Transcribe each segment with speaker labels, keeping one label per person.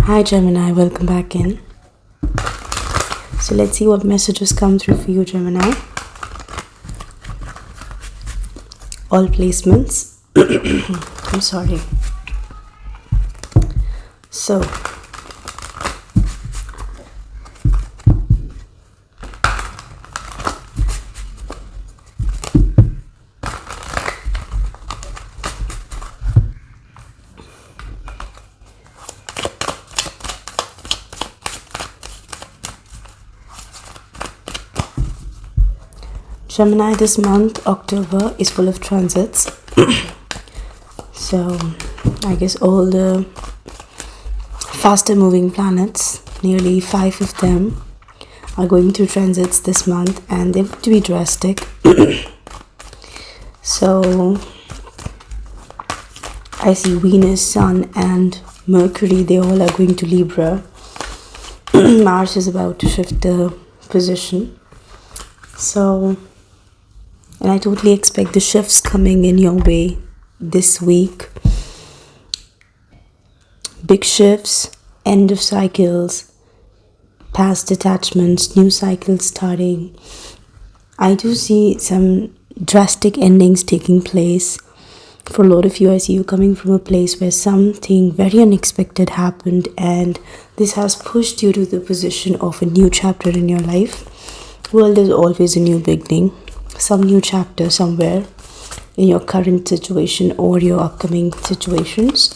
Speaker 1: Hi Gemini, welcome back in. So let's see what messages come through for you, Gemini. All placements. I'm sorry. So Gemini, this month, October, is full of transits. So, I guess all the faster moving planets, nearly 5 of them, are going through transits this month, and they're going to be drastic. So, I see Venus, Sun, and Mercury, they all are going to Libra. Mars is about to shift the position. So, and I totally expect the shifts coming in your way this week. Big shifts, end of cycles, past attachments, new cycles starting. I do see some drastic endings taking place. For a lot of you, I see you coming from a place where something very unexpected happened, and this has pushed you to the position of a new chapter in your life. Well, there's always a new beginning. Some new chapter somewhere in your current situation or your upcoming situations.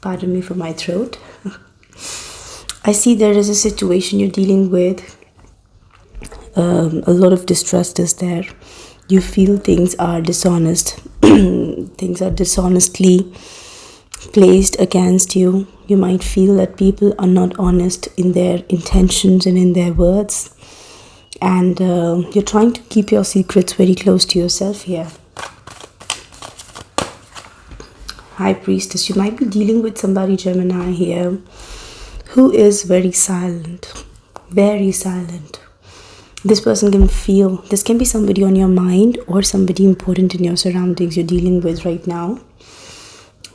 Speaker 1: Pardon me for my throat. I see there is a situation you're dealing with. A lot of distrust is there. You feel things are dishonest. Things are dishonestly placed against you. You might feel that people are not honest in their intentions and in their words. And you're trying to keep your secrets very close to yourself here. High Priestess, you might be dealing with somebody, Gemini, here, who is very silent. Very silent. This person can feel, this can be somebody on your mind or somebody important in your surroundings you're dealing with right now.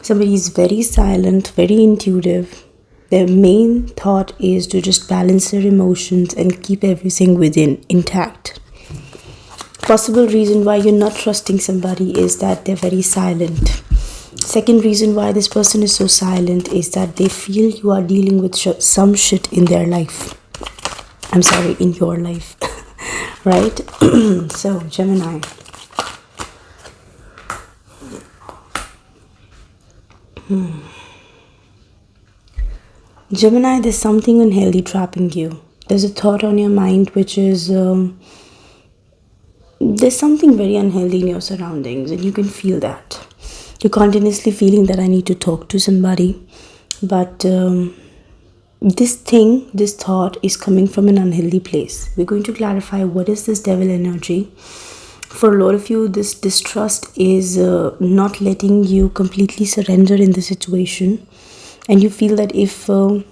Speaker 1: Somebody is very silent, very intuitive. Their main thought is to just balance their emotions and keep everything within intact. Possible reason why you're not trusting somebody is that they're very silent. Second reason why this person is so silent is that they feel you are dealing with some shit in their life. I'm sorry, in your life. Right? So, Gemini. Gemini, there's something unhealthy trapping you. There's a thought on your mind which is, there's something very unhealthy in your surroundings, and you can feel that. You're continuously feeling that I need to talk to somebody. But this thought is coming from an unhealthy place. We're going to clarify what is this devil energy. For a lot of you, this distrust is not letting you completely surrender in the situation. And you feel that if I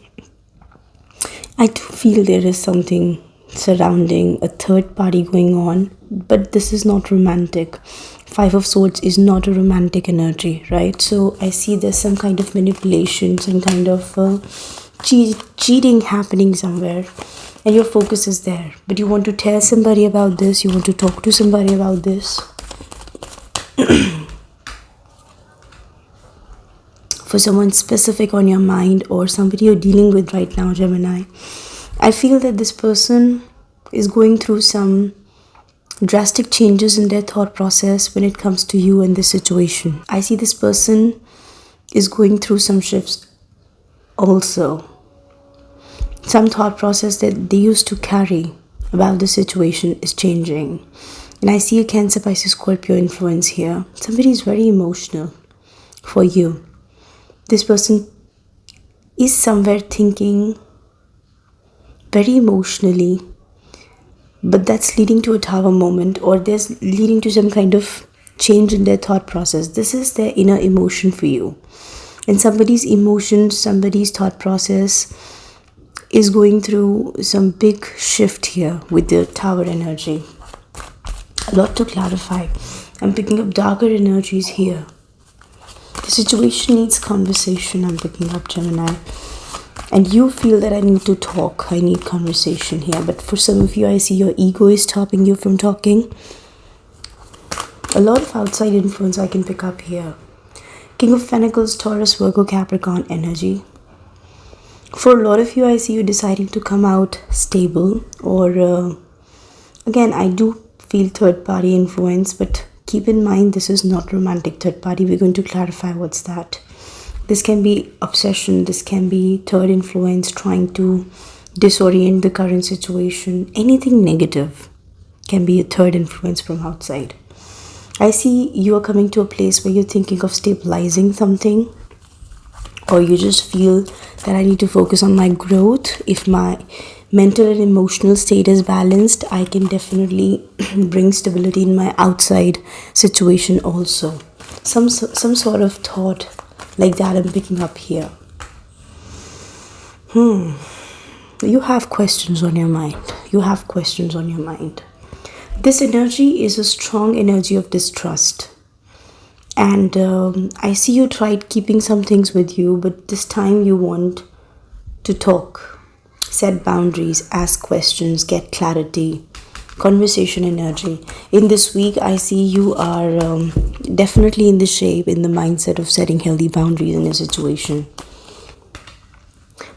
Speaker 1: do feel there is something surrounding a third party going on, but this is not romantic. 5 of Swords is not a romantic energy, right? So I see there's some kind of manipulation, some kind of cheating happening somewhere, and your focus is there. But you want to tell somebody about this, you want to talk to somebody about this. For someone specific on your mind or somebody you're dealing with right now, Gemini, I feel that this person is going through some drastic changes in their thought process when it comes to you and this situation. I see this person is going through some shifts also. Some thought process that they used to carry about the situation is changing. And I see a Cancer, Pisces, Scorpio influence here. Somebody is very emotional for you. This person is somewhere thinking very emotionally, but that's leading to a tower moment, or there's leading to some kind of change in their thought process. This is their inner emotion for you. And somebody's emotions, somebody's thought process is going through some big shift here with the tower energy. A lot to clarify. I'm picking up darker energies here. The situation needs conversation, I'm picking up, Gemini. And you feel that I need to talk, I need conversation here. But for some of you, I see your ego is stopping you from talking. A lot of outside influence I can pick up here. King of Pentacles, Taurus, Virgo, Capricorn energy. For a lot of you, I see you deciding to come out stable, or again, I do feel third party influence, but keep in mind this is not romantic third party. We're going to clarify what's that. This can be obsession, this can be third influence trying to disorient the current situation. Anything negative can be a third influence from outside. I see you are coming to a place where you're thinking of stabilizing something, or you just feel that I need to focus on my growth. If my mental and emotional state is balanced, I can definitely bring stability in my outside situation also. Some sort of thought like that I'm picking up here. You have questions on your mind. You have questions on your mind. This energy is a strong energy of distrust. And I see you tried keeping some things with you, but this time you want to talk, set boundaries, ask questions, get clarity, conversation energy. In this week, I see you are definitely in the shape, in the mindset of setting healthy boundaries in a situation.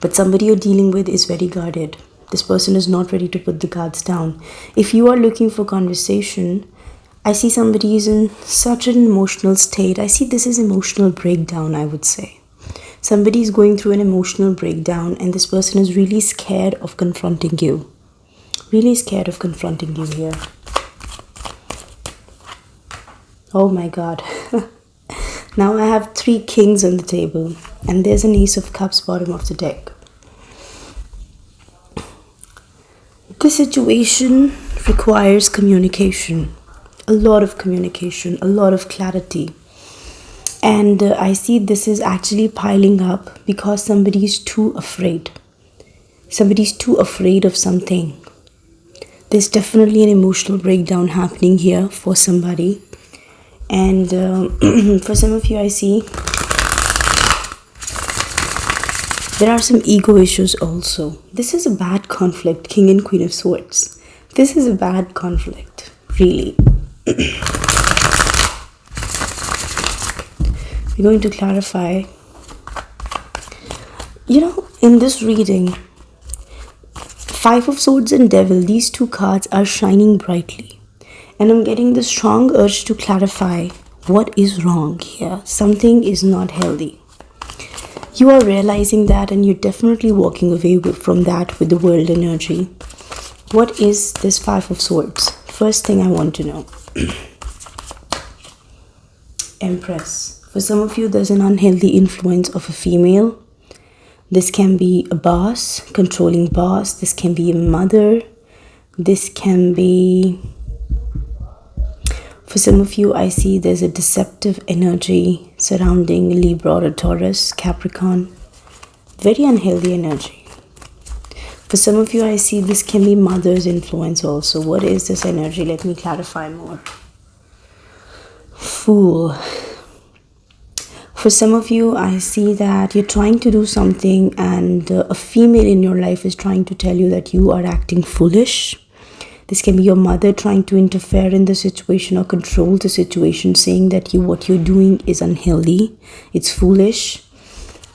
Speaker 1: But somebody you're dealing with is very guarded. This person is not ready to put the guards down. If you are looking for conversation, I see somebody is in such an emotional state. I see this is emotional breakdown, I would say. Somebody is going through an emotional breakdown, and this person is really scared of confronting you. Really scared of confronting you here. Oh my God. Now I have 3 kings on the table, and there's an ace of cups bottom of the deck. This situation requires communication. A lot of communication, a lot of clarity. And I see this is actually piling up because somebody is too afraid. Somebody's too afraid of something. There's definitely an emotional breakdown happening here for somebody. And for some of you, I see there are some ego issues also. This is a bad conflict, King and Queen of Swords. This is a bad conflict, really. We're going to clarify. In this reading, 5 of Swords and Devil, these 2 cards are shining brightly. And I'm getting the strong urge to clarify what is wrong here. Something is not healthy. You are realizing that, and you're definitely walking away from that with the world energy. What is this 5 of Swords? First thing I want to know. Empress. For some of you, there's an unhealthy influence of a female. This can be a boss, controlling boss. This can be a mother. This can be... For some of you, I see there's a deceptive energy surrounding Libra or Taurus, Capricorn. Very unhealthy energy. For some of you, I see this can be mother's influence also. What is this energy? Let me clarify more. Fool. For some of you, I see that you're trying to do something, and a female in your life is trying to tell you that you are acting foolish. This can be your mother trying to interfere in the situation or control the situation, saying that what you're doing is unhealthy, it's foolish.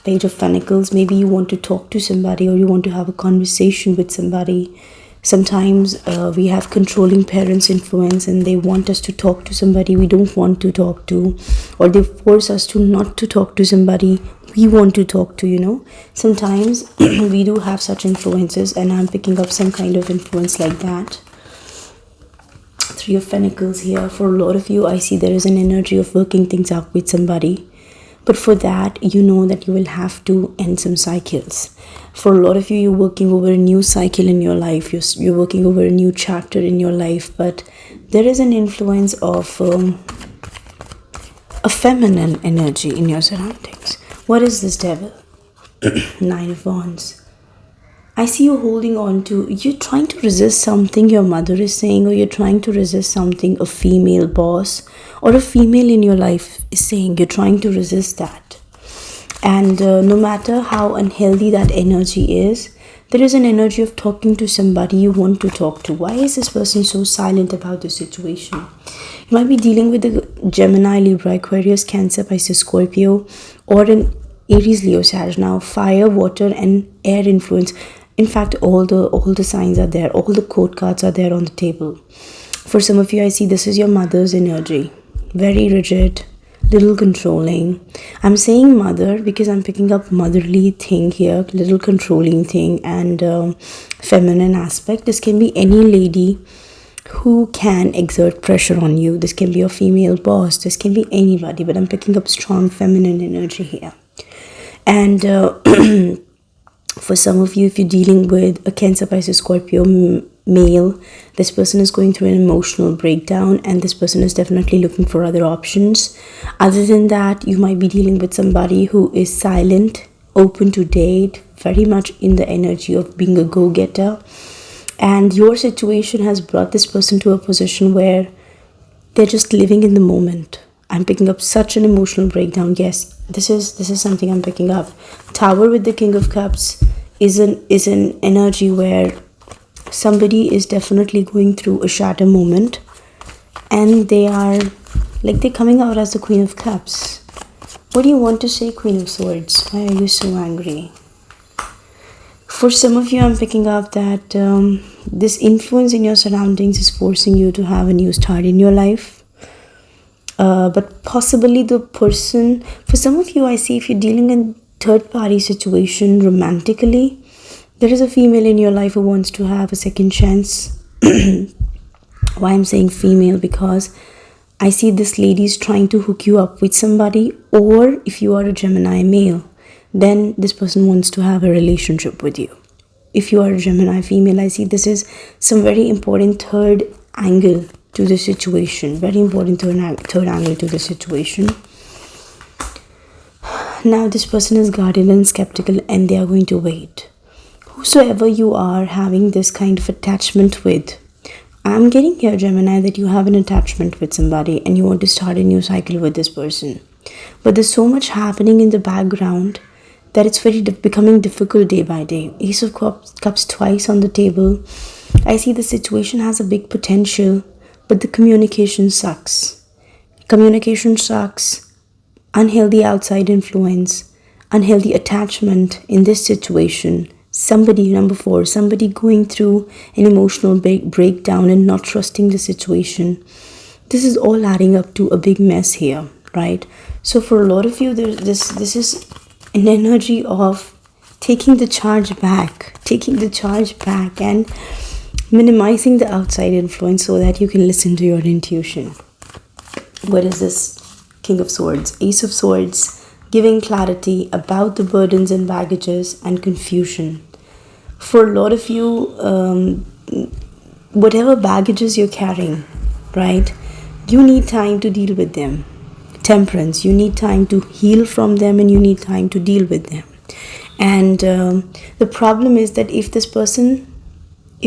Speaker 1: Page of Pentacles, maybe you want to talk to somebody, or you want to have a conversation with somebody. Sometimes we have controlling parents' influence, and they want us to talk to somebody we don't want to talk to, or they force us to not to talk to somebody we want to talk to, Sometimes we do have such influences, and I'm picking up some kind of influence like that. 3 of Pentacles here. For a lot of you, I see there is an energy of working things out with somebody. But for that, you know that you will have to end some cycles. For a lot of you, you're working over a new cycle in your life. You're working over a new chapter in your life. But there is an influence of a feminine energy in your surroundings. What is this, Devil? 9 of Wands. I see you holding on to, you're trying to resist something your mother is saying, or you're trying to resist something a female boss or a female in your life is saying. You're trying to resist that. And no matter how unhealthy that energy is, there is an energy of talking to somebody you want to talk to. Why is this person so silent about the situation? You might be dealing with a Gemini, Libra, Aquarius, Cancer, Pisces, Scorpio, or an Aries, Leo, Sag. Now, fire, water, and air influence. In fact, all the signs are there. All the code cards are there on the table. For some of you, I see this is your mother's energy. Very rigid, little controlling. I'm saying mother because I'm picking up motherly thing here, little controlling thing, and feminine aspect. This can be any lady who can exert pressure on you. This can be a female boss. This can be anybody, but I'm picking up strong feminine energy here. And for some of you, if you're dealing with a Cancer, Pisces, Scorpio male, this person is going through an emotional breakdown, and this person is definitely looking for other options. Other than that, you might be dealing with somebody who is silent, open to date, very much in the energy of being a go-getter, and your situation has brought this person to a position where they're just living in the moment. I'm picking up such an emotional breakdown. Yes, this is something I'm picking up. Tower with the King of Cups is an energy where somebody is definitely going through a shatter moment, and they're coming out as the Queen of Cups. What do you want to say, Queen of Swords? Why are you so angry? For some of you, I'm picking up that this influence in your surroundings is forcing you to have a new start in your life. But possibly the person, for some of you, I see if you're dealing in third party situation romantically, there is a female in your life who wants to have a second chance. Why I'm saying female? Because I see this lady is trying to hook you up with somebody, or if you are a Gemini male, then this person wants to have a relationship with you. If you are a Gemini female, I see this is some very important third angle to the situation. Very important third angle to the situation. Now this person is guarded and skeptical, and they are going to wait. Whosoever you are having this kind of attachment with, I'm getting here, Gemini, that you have an attachment with somebody and you want to start a new cycle with this person. But there's so much happening in the background that it's becoming difficult day by day. Ace of Cups twice on the table. I see the situation has a big potential, but the communication sucks. Communication sucks. Unhealthy outside influence. Unhealthy attachment in this situation. Somebody, number 4, somebody going through an emotional breakdown and not trusting the situation. This is all adding up to a big mess here, right? So for a lot of you, this is an energy of taking the charge back and minimizing the outside influence so that you can listen to your intuition. What is this? King of Swords, Ace of Swords, giving clarity about the burdens and baggages and confusion. For a lot of you, whatever baggages you're carrying, right, you need time to deal with them. Temperance, you need time to heal from them, and you need time to deal with them. And the problem is that if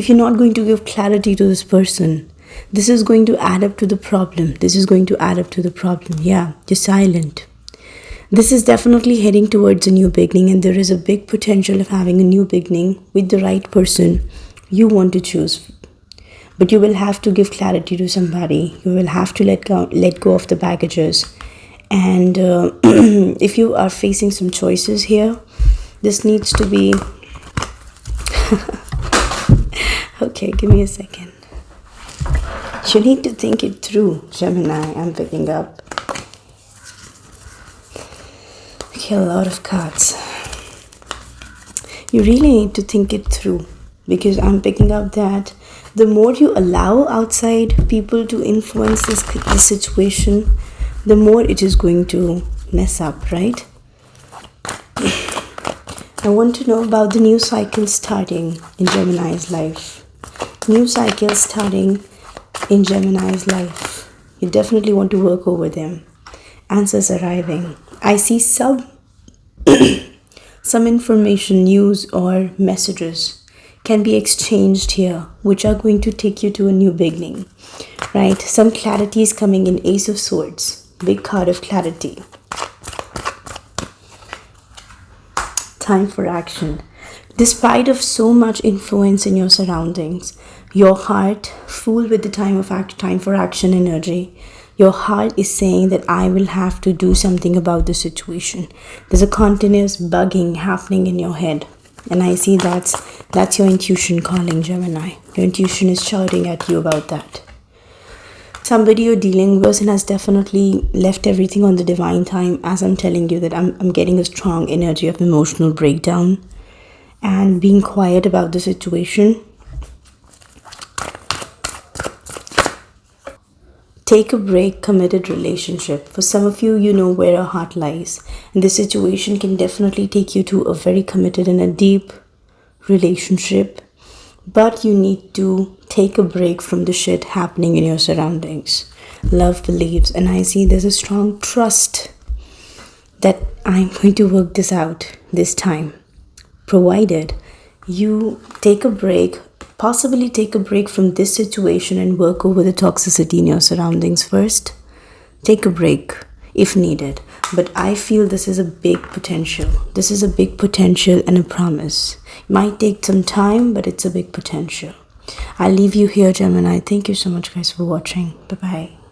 Speaker 1: you're not going to give clarity to this person, this is going to add up to the problem. Yeah, you're silent. This is definitely heading towards a new beginning, and there is a big potential of having a new beginning with the right person you want to choose. But you will have to give clarity to somebody. You will have to let go of the baggages. And if you are facing some choices here, this needs to be... Okay, give me a second. You need to think it through, Gemini. I'm picking up. Okay, a lot of cards. You really need to think it through, because I'm picking up that the more you allow outside people to influence this situation, the more it is going to mess up, right? I want to know about the new cycle starting in Gemini's life. New cycle starting in Gemini's life. You definitely want to work over them. Answers arriving. I see some information, news or messages can be exchanged here, which are going to take you to a new beginning, right? Some clarity is coming in. Ace of Swords, big card of clarity. Time for action. Despite of so much influence in your surroundings, your heart, full with the time for action energy, your heart is saying that I will have to do something about the situation. There's a continuous bugging happening in your head. And I see that's your intuition calling, Gemini. Your intuition is shouting at you about that. Somebody you're dealing with has definitely left everything on the divine time, as I'm telling you that I'm getting a strong energy of emotional breakdown and being quiet about the situation. Take a break, committed relationship. For some of you, you know where a heart lies. And this situation can definitely take you to a very committed and a deep relationship. But you need to take a break from the shit happening in your surroundings. Love believes, and I see there's a strong trust that I'm going to work this out this time. Provided you take a break, possibly take a break from this situation and work over the toxicity in your surroundings first. Take a break if needed. But I feel this is a big potential. This is a big potential and a promise. It might take some time, but it's a big potential. I'll leave you here, Gemini. Thank you so much, guys, for watching. Bye-bye.